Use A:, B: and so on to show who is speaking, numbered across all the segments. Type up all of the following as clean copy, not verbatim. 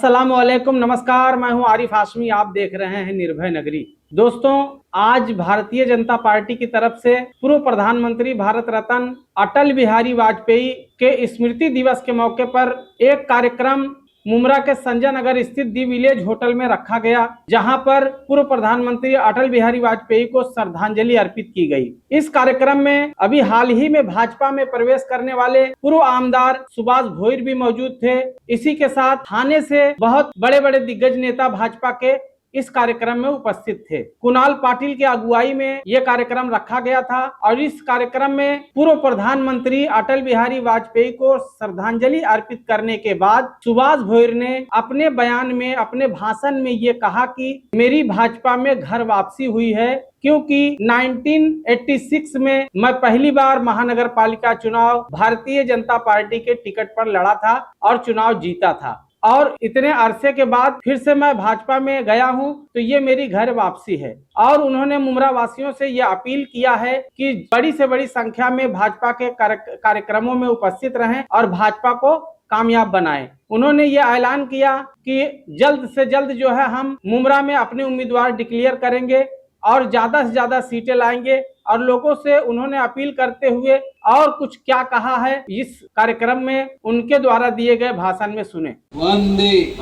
A: अस्सलामुअलैकुम, नमस्कार। मैं हूं आरिफ हाशमी, आप देख रहे हैं निर्भय नगरी। दोस्तों, आज भारतीय जनता पार्टी की तरफ से पूर्व प्रधानमंत्री भारत रत्न अटल बिहारी वाजपेयी के स्मृति दिवस के मौके पर एक कार्यक्रम मुमरा के संजय नगर स्थित दी विलेज होटल में रखा गया, जहां पर पूर्व प्रधानमंत्री अटल बिहारी वाजपेयी को श्रद्धांजलि अर्पित की गई। इस कार्यक्रम में अभी हाल ही में भाजपा में प्रवेश करने वाले पूर्व आमदार सुभाष भोईर भी मौजूद थे। इसी के साथ थाने से बहुत बड़े बड़े दिग्गज नेता भाजपा के इस कार्यक्रम में उपस्थित थे। कुणाल पाटिल की अगुवाई में यह कार्यक्रम रखा गया था और इस कार्यक्रम में पूर्व प्रधानमंत्री अटल बिहारी वाजपेयी को श्रद्धांजलि अर्पित करने के बाद सुभाष भोईर ने अपने बयान में, अपने भाषण में ये कहा कि मेरी भाजपा में घर वापसी हुई है, क्योंकि 1986 में मैं पहली बार महानगर पालिका चुनाव भारतीय जनता पार्टी के टिकट पर लड़ा था और चुनाव जीता था, और इतने अरसे के बाद फिर से मैं भाजपा में गया हूं, तो ये मेरी घर वापसी है। और उन्होंने मुमरा वासियों से ये अपील किया है कि बड़ी से बड़ी संख्या में भाजपा के कार्यक्रमों में उपस्थित रहें और भाजपा को कामयाब बनाएं। उन्होंने ये ऐलान किया कि जल्द से जल्द जो है हम मुमरा में अपने उम्मीदवार डिक्लेयर करेंगे और ज्यादा से ज्यादा सीटें लाएंगे। और लोगों से उन्होंने अपील करते हुए और कुछ क्या कहा है, इस कार्यक्रम में उनके द्वारा दिए गए भाषण में सुने।
B: वंदे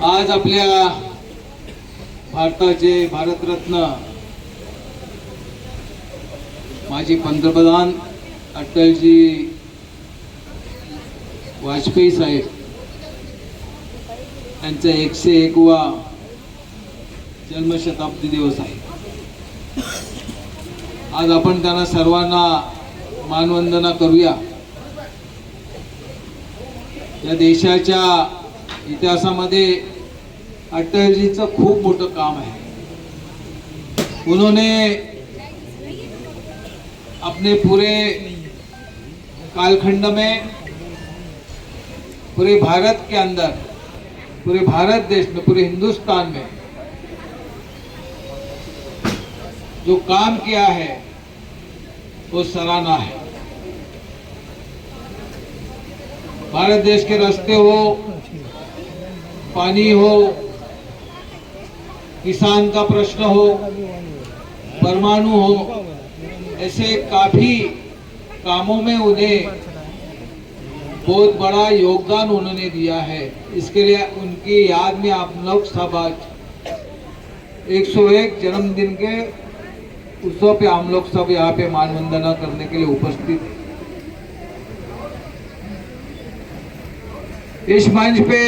B: आज आपल्या भारताचे भारतरत्न माजी पंतप्रधान अटलजी वाजपेयी साहेब यांचा 101वा जन्मशताब्दी दिवस आहे। आज आपण त्यांना सर्वांना मानवंदना करूया। या देशाच्या इतिहासामध्ये अटलजीचं खूप मोठं काम आहे। उन्होंने अपने पूरे कालखंड में, पूरे भारत के अंदर, पूरे भारत देश में, पूरे हिंदुस्तान में जो काम किया है वो सराहना है। भारत देश के रास्ते हो, पानी हो, किसान का प्रश्न हो, परमाणु हो, ऐसे काफी कामों में उन्हें बहुत बड़ा योगदान उन्होंने दिया है। इसके लिए उनकी याद में आप लोग सब आज 101 जन्मदिन के उत्सव पे हम लोग सब यहाँ पे मानवंदना करने के लिए उपस्थित। इस मंच पे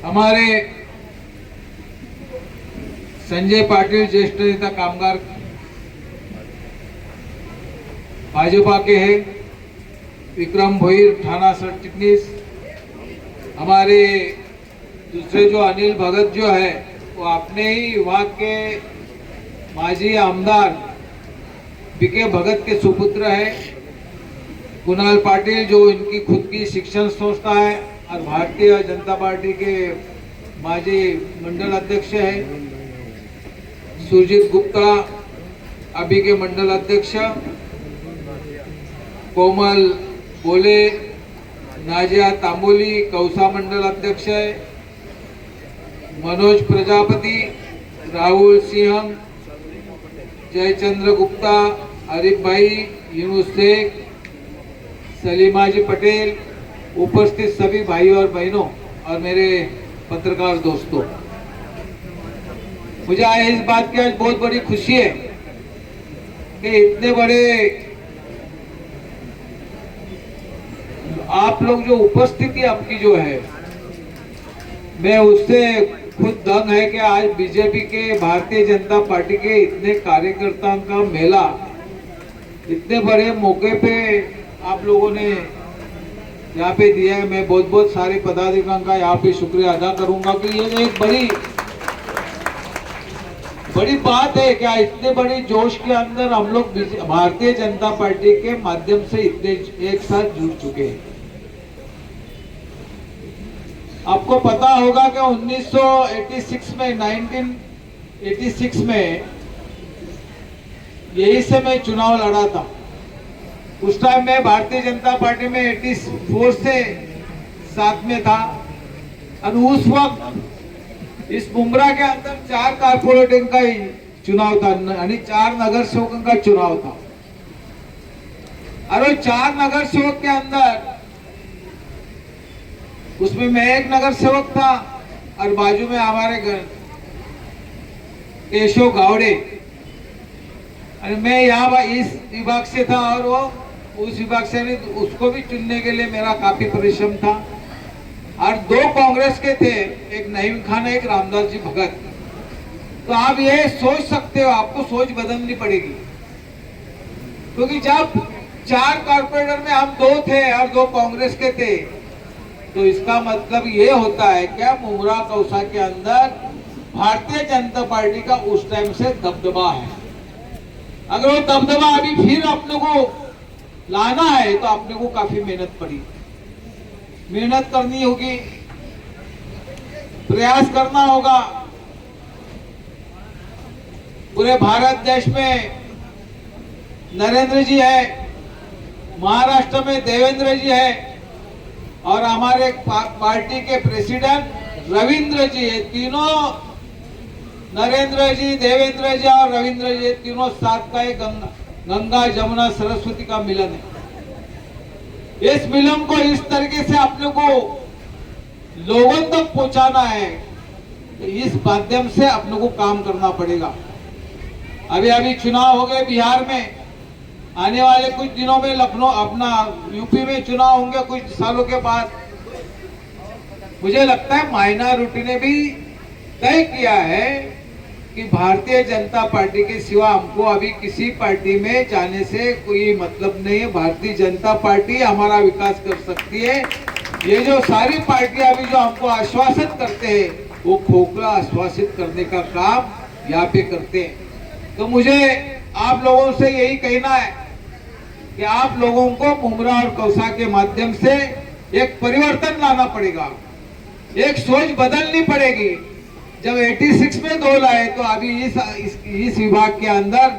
B: हमारे संजय पाटिल ज्येष्ठ नेता कामगार भाजपा के हैं, विक्रम भोईर थाना सरचिटनीस, हमारे दूसरे जो अनिल भगत जो है वो अपने ही विभाग के माजी आमदार बीके भगत के सुपुत्र है। कुणाल पाटिल जो इनकी खुद की शिक्षण संस्था है और भारतीय जनता पार्टी के माजी मंडल अध्यक्ष है। सुरजीत गुप्ता अभी के मंडल अध्यक्ष, कोमल बोले, नाजिया तांबोली कौसा मंडल अध्यक्ष है, मनोज प्रजापति, राहुल सिंह, जयचंद्र गुप्ता, आरिफ भाई, यूनुस शेख, सलीमाजी पटेल, उपस्थित सभी भाई और बहनों और मेरे पत्रकार दोस्तों, मुझे आज इस बात की आज बहुत बड़ी खुशी है कि इतने बड़े आप लोग जो उपस्थिति आपकी जो है, मैं उससे खुद दंग है कि आज बीजेपी के, भारतीय जनता पार्टी के इतने कार्यकर्ताओं का मेला इतने बड़े मौके पे आप लोगों ने यहाँ पे दिया है। मैं बहुत बहुत सारे पदाधिकारियों का यहाँ पे शुक्रिया अदा करूंगा कि ये एक बड़ी बात है कि इतने बड़े जोश के अंदर हम लोग भारतीय जनता पार्टी के माध्यम से इतने एक साथ जुड़ चुके हैं। आपको पता होगा कि 1986 में यही से मैं चुनाव लड़ा था उस टाइम मैं भारतीय जनता पार्टी में 84 से साथ में था और उस वक्त इस मुमरा के अंदर 4 कारपोरेटर का ही चुनाव था यानी 4 नगर सेवकों का चुनाव था और वो 4 नगर सेवक के अंदर उसमें मैं एक नगर सेवक था और बाजू में हमारे घर केशव गावड़े और मैं यहाँ इस विभाग से था और वो उस विभाग से नहीं, तो उसको भी चुनने के लिए मेरा काफी परिश्रम था और 2 कांग्रेस के थे, एक नईम खान एक रामदास जी भगत। तो आप ये सोच सकते हो, आपको सोच बदलनी पड़ेगी क्योंकि जब 4 कारपोरेटर में हम 2 थे और 2 कांग्रेस के थे तो इसका मतलब ये होता है क्या मुमरा कौसा के अंदर भारतीय जनता पार्टी का उस टाइम से दबदबा है। अगर वो दबदबा अभी फिर अपने को लाना है तो अपने को काफी मेहनत करनी होगी, प्रयास करना होगा। पूरे भारत देश में नरेंद्र जी है, महाराष्ट्र में देवेंद्र जी है और हमारे पार्टी के प्रेसिडेंट रविंद्र जी है। तीनों नरेंद्र जी, देवेंद्र जी और रविंद्र जी तीनों साथ का एक गंगा जमुना सरस्वती का मिलन है। इस मिलन को इस तरीके से अपने को लोगों तक पहुंचाना है तो इस माध्यम से अपने को काम करना पड़ेगा। अभी चुनाव हो गए बिहार में, आने वाले कुछ दिनों में लखनऊ अपना यूपी में चुनाव होंगे कुछ सालों के बाद। मुझे लगता है माइनॉरिटी ने भी तय किया है कि भारतीय जनता पार्टी के सिवा हमको अभी किसी पार्टी में जाने से कोई मतलब नहीं है। भारतीय जनता पार्टी हमारा विकास कर सकती है। ये जो सारी पार्टियां अभी जो हमको आश्वासित करते हैं वो खोखला आश्वासित करने का काम यहाँ पे करते हैं। तो मुझे आप लोगों से यही कहना है कि आप लोगों को मुमरा और कौसा के माध्यम से एक परिवर्तन लाना पड़ेगा, एक सोच बदलनी पड़ेगी। जब 86 में 2 लाए तो अभी इस विभाग के अंदर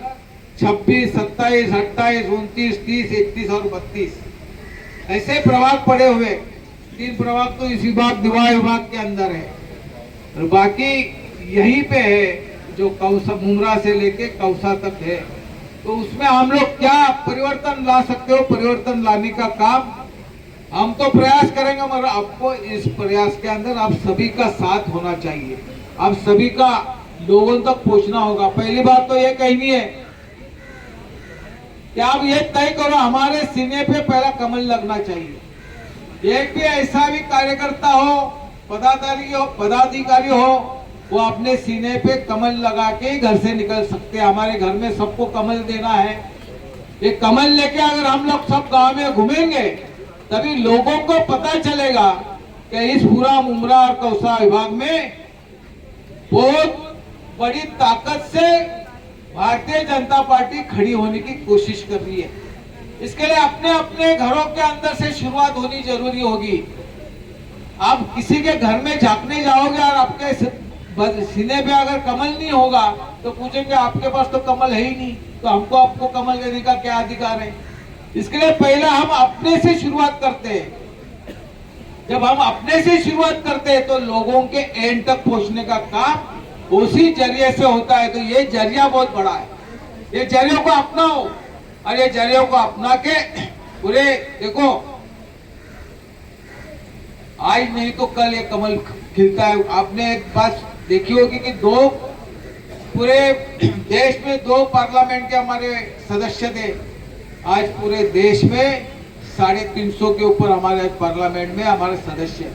B: 26, 27, 28, 29, 30, 31 और 32 ऐसे प्रभाग पड़े हुए। 3 प्रभाग तो इस विभाग के अंदर है और बाकी यहीं पे है जो कौसा मुमरा से लेके कौसा तक है। तो उसमें हम लोग क्या परिवर्तन ला सकते हो, परिवर्तन लाने का काम हम तो प्रयास करेंगे मगर आपको इस प्रयास के अंदर आप सभी का साथ होना चाहिए, आप सभी का लोगों तक पहुंचना होगा। पहली बात तो ये कहनी है कि आप ये तय करो हमारे सीने पे पहला कमल लगना चाहिए। एक भी ऐसा भी कार्यकर्ता हो, पदाधिकारी हो, वो अपने सीने पे कमल लगा के घर से निकल सकते हैं। हमारे घर में सबको कमल देना है। ये कमल लेके अगर हम लोग सब गांव में घूमेंगे तभी लोगों को पता चलेगा कि इस पूरा मुमरा और कौसा विभाग में बहुत बड़ी ताकत से भारतीय जनता पार्टी खड़ी होने की कोशिश कर रही है। इसके लिए अपने अपने घरों के अंदर से शुरुआत होनी जरूरी होगी। आप किसी के घर में झांकने जाओगे और आपके सीने पे अगर कमल नहीं होगा तो पूछेंगे आपके पास तो कमल है ही नहीं, तो हमको आपको कमल देने का क्या अधिकार है। इसके लिए पहले हम अपने से शुरुआत करते हैं। जब हम अपने से शुरुआत करते हैं तो लोगों के एंड तक पहुंचने का काम उसी जरिए से होता है। तो ये जरिया बहुत बड़ा है, ये जरियों को अपनाओ और ये जरियों को अपना के पूरे देखो आज नहीं तो कल ये कमल खिलता है। आपने एक बात देखी होगी कि पूरे देश में 2 पार्लियामेंट के हमारे सदस्य थे। आज पूरे देश में 350 के ऊपर हमारे पार्लियामेंट में हमारे सदस्य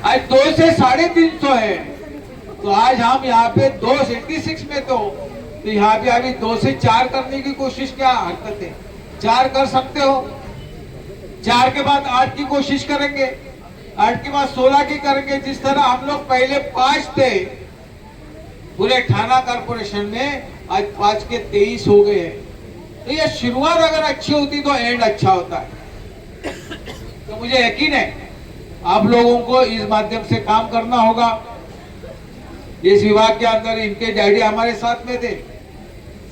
B: आज 2 से 350 है। तो आज हम यहाँ पे 286 में तो यहाँ पे अभी 2 से 4 करने की कोशिश क्या हरकत है। 4 कर सकते हो, 4 के बाद 8 की कोशिश करेंगे, 8 के बाद 16 की करेंगे। जिस तरह हम लोग पहले 5 थे पूरे थाना कारपोरेशन में, आज 5 के 23 हो गए हैं। तो ये शुरुआत अगर अच्छी होती तो एंड अच्छा होता है। तो मुझे यकीन है आप लोगों को इस माध्यम से काम करना होगा। इस विभाग के अंदर इनके डैडी हमारे साथ में थे,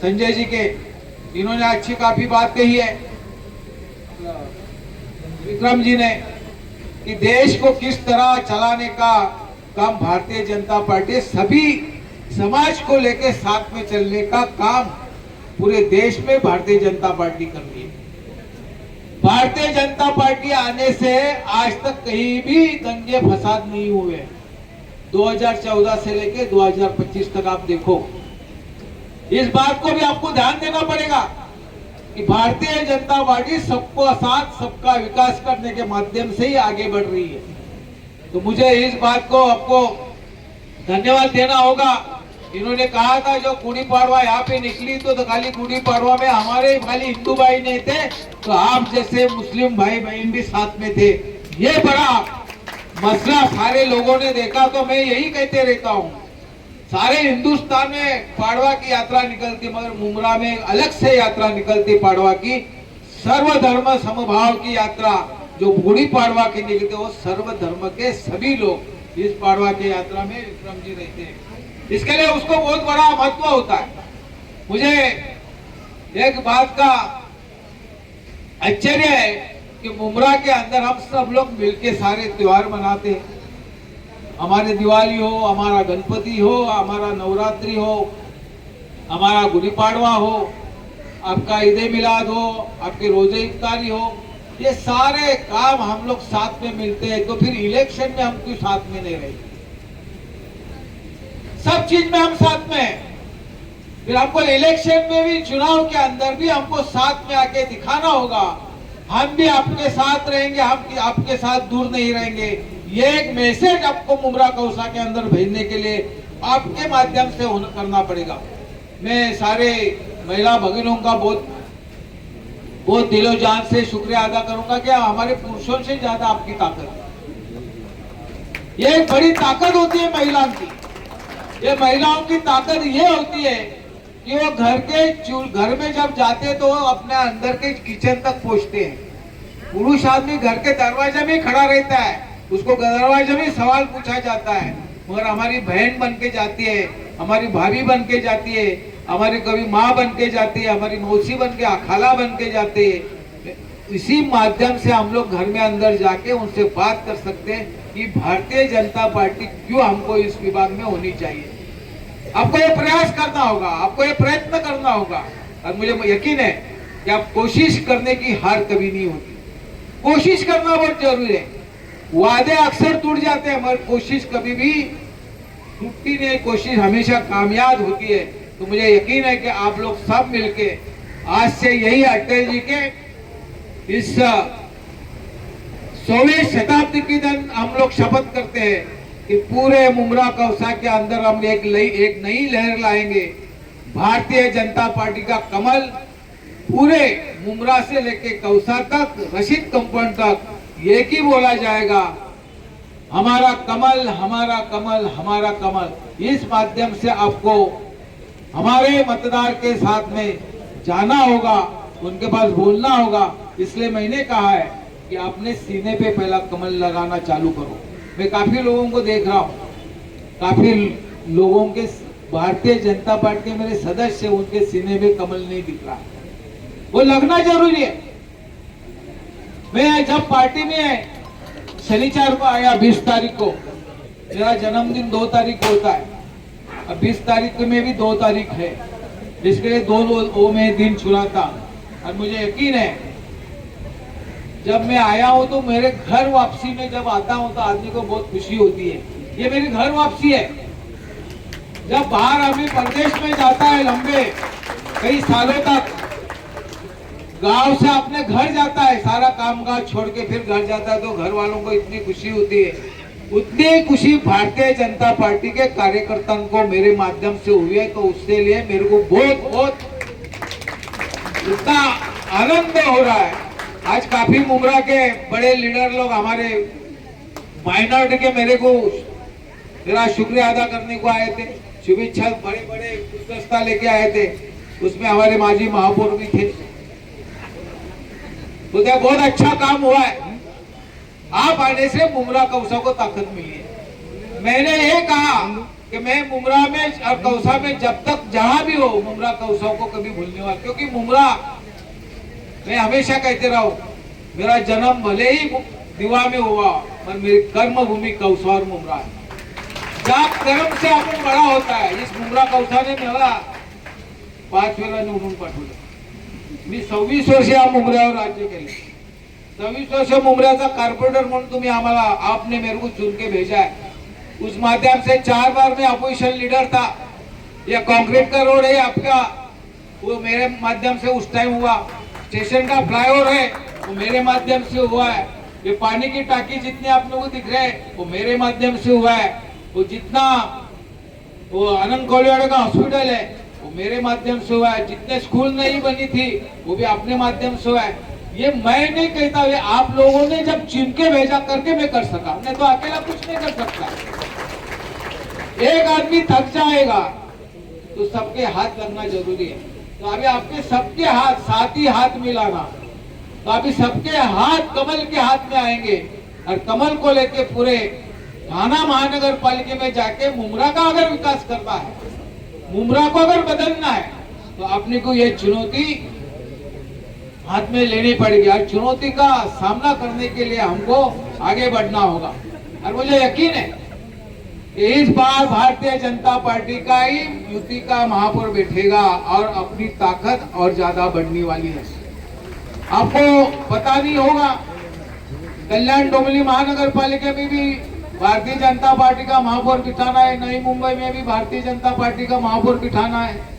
B: संजय जी के, इन्होंने अच्छी काफी बात कही है विक्रम जी ने कि देश को किस तरह चलाने का काम भारतीय जनता पार्टी सभी समाज को लेकर साथ में चलने का काम पूरे देश में भारतीय जनता पार्टी कर रही है। भारतीय जनता पार्टी आने से आज तक कहीं भी दंगे फसाद नहीं हुए। 2014 से लेकर 2025 तक आप देखो, इस बात को भी आपको ध्यान देना पड़ेगा कि भारतीय जनता पार्टी सबको साथ सबका विकास करने के माध्यम से ही आगे बढ़ रही है। तो मुझे इस बात को आपको धन्यवाद देना होगा। इन्होंने कहा था जो गुड़ी पाड़वा यहाँ पे निकली तो खाली गुड़ी पाड़वा में हमारे खाली हिंदू भाई नहीं थे, तो आप जैसे मुस्लिम भाई बहन भी साथ में थे। ये बड़ा मसला सारे लोगों ने देखा। तो मैं यही कहते रहता हूँ, सारे हिंदुस्तान में पाड़वा की यात्रा निकलती, मगर मुमरा में अलग से यात्रा निकलती पाड़वा की, सर्वधर्म समभाव की यात्रा जो गुड़ी पाड़वा की निकलती, वो सर्वधर्म के सभी लोग इस पाड़वा की यात्रा में विक्रम जी रहते हैं। इसके लिए उसको बहुत बड़ा महत्व होता है। मुझे एक बात का आश्चर्य है कि मुमरा के अंदर हम सब लोग मिलके सारे त्योहार मनाते हैं। हमारे दिवाली हो, हमारा गणपति हो, हमारा नवरात्रि हो, हमारा गुड़ी पाड़वा हो, आपका ईद मिलाद हो, आपके रोजे इफ्तारी हो, ये सारे काम हम लोग साथ में मिलते हैं। तो फिर इलेक्शन में हम क्यों साथ में नहीं रहे? सब चीज में हम साथ में हैं। फिर हमको इलेक्शन में भी, चुनाव के अंदर भी हमको साथ में आके दिखाना होगा, हम भी आपके साथ रहेंगे, हम आपके साथ दूर नहीं रहेंगे। ये एक मैसेज आपको मुमरा कौसा के अंदर भेजने के लिए आपके माध्यम से करना पड़ेगा। मैं सारे महिला भगिनों का बहुत दिलो जान से शुक्रिया अदा करूंगा कि हमारे पुरुषों से ज्यादा आपकी ताकत है। ये एक बड़ी ताकत होती है महिलाओं की। ये महिलाओं की ताकत ये होती है कि वो घर में जब जाते तो अपने अंदर के किचन तक पहुंचते हैं। पुरुष आदमी घर के दरवाजे में खड़ा रहता है, उसको दरवाजे में सवाल पूछा जाता है, मगर हमारी बहन बन के जाती है, हमारी भाभी बन के जाती है, हमारी कभी माँ बन के जाती है, हमारी मौसी बन के, खाला बन के जाती है। इसी माध्यम से हम लोग घर में अंदर जाके उनसे बात कर सकते हैं कि भारतीय जनता पार्टी क्यों हमको इस विभाग में होनी चाहिए। आपको ये प्रयास करना होगा, आपको ये प्रयत्न करना होगा, और मुझे यकीन है कि आप कोशिश करने की हार कभी नहीं होती। कोशिश करना बहुत जरूरी है। वादे अक्सर टूट जाते हैं, मगर कोशिश कभी भी टूटती नहीं, कोशिश हमेशा कामयाब होती है। तो मुझे यकीन है कि आप लोग सब मिलके आज से यही अटल जी के इस 16वीं शताब्दी की दिन हम लोग शपथ करते हैं कि पूरे मुमरा कौसा के अंदर हम एक नई लहर लाएंगे। भारतीय जनता पार्टी का कमल पूरे मुमरा से लेके कौसा तक, रशीद कंपाउंड तक एक ही बोला जाएगा, हमारा कमल, हमारा कमल, हमारा कमल। इस माध्यम से आपको हमारे मतदार के साथ में जाना होगा, उनके पास बोलना होगा। इसलिए मैंने कहा है कि अपने सीने पे पहला कमल लगाना चालू करो। मैं काफी लोगों को देख रहा हूँ, काफी लोगों के भारतीय जनता पार्टी के मेरे सदस्य, उनके सीने में कमल नहीं दिख रहा, वो लगना जरूरी है। मैं जब पार्टी में शनिवार को आया 20 तारीख को, मेरा जन्मदिन 2 तारीख को होता है, अब 20 तारीख में भी 2 तारीख है, इसके लिए 2 में दिन चुना था। और मुझे यकीन है जब मैं आया हूं तो मेरे घर वापसी में जब आता हूं तो आदमी को बहुत खुशी होती है। ये मेरी घर वापसी है। जब बाहर आदमी प्रदेश में जाता है लंबे कई सालों तक, गांव से अपने घर जाता है, सारा कामकाज छोड़ के फिर घर जाता है, तो घर वालों को इतनी खुशी होती है, उतनी खुशी भारतीय जनता पार्टी के कार्यकर्ताओं को मेरे माध्यम से हुई है। तो उसके लिए मेरे को बहुत इतना आनंद हो रहा है। आज काफी मुमरा के बड़े लीडर लोग हमारे माइनॉरिटी के मेरा शुक्रिया अदा करने को आए थे, शुभेच्छा बड़े गुलदस्ता लेके आए थे, उसमें हमारे माजी महापौर भी थे। तो बहुत अच्छा काम हुआ है। आप आने से मुमरा कौसा को ताकत मिली है। मैंने ये कहा कि मैं मुमरा में और कौसा में जब तक जहां भी हो मुमरा कौसा को कभी भूलने वाला, क्योंकि मुमरा मैं हमेशा कहते रहा हूं, मेरा जन्म भले ही दीवा में हुआ पर मेरी कर्म भूमि कौसा और मुमरा है। जहाँ कर्म से आपण बड़ा होता है, इस मुमरा कौसाने मला 5 वेळा निवडून पाठवलं। मी 26 वर्ष या मुमऱ्यावर राज्य केले, 26 वर्ष मुमऱ्याचा कारपोरेटर म्हणून तुम्ही आम्हाला आपने मेरे को चुन के भेजा है। उस माध्यम से 4 बार मैं अपोजिशन लीडर था। यह कंक्रीट का रोड है आपका, वो मेरे माध्यम से उस टाइम हुआ। स्टेशन का फ्लाईओवर है वो मेरे माध्यम से हुआ है। ये पानी की टाकी जितने आप लोगों को दिख रहे हैं वो मेरे माध्यम से हुआ है। वो जितना वो आनंद कोलिवाड़ा का हॉस्पिटल है वो मेरे माध्यम से हुआ है। जितने स्कूल नहीं बनी थी वो भी अपने माध्यम से हुआ है। ये मैं नहीं कहता, ये आप लोगों ने जब चुन के भेजा करके मैं कर सका, मैं तो अकेला कुछ नहीं कर सकता। एक आदमी थक जाएगा तो सबके हाथ लगना जरूरी है। तो अभी आपके सबके हाथ साथ ही हाथ मिलाना, तो अभी सबके हाथ कमल के हाथ में आएंगे और कमल को लेके पूरे थाना महानगर पालिका में जाके मुमरा का अगर विकास करना है, मुमरा को अगर बदलना है, तो अपने को ये चुनौती हाथ में लेनी पड़ेगी और चुनौती का सामना करने के लिए हमको आगे बढ़ना होगा। और मुझे यकीन है कि इस बार भारतीय जनता पार्टी का ही युति का महापौर बैठेगा और अपनी ताकत और ज्यादा बढ़ने वाली है। आपको पता नहीं होगा, कल्याण डोंबिवली महानगर पालिका में भी भारतीय जनता पार्टी का महापौर बिठाना है, नई मुंबई में भी भारतीय जनता पार्टी का महापौर बिठाना है।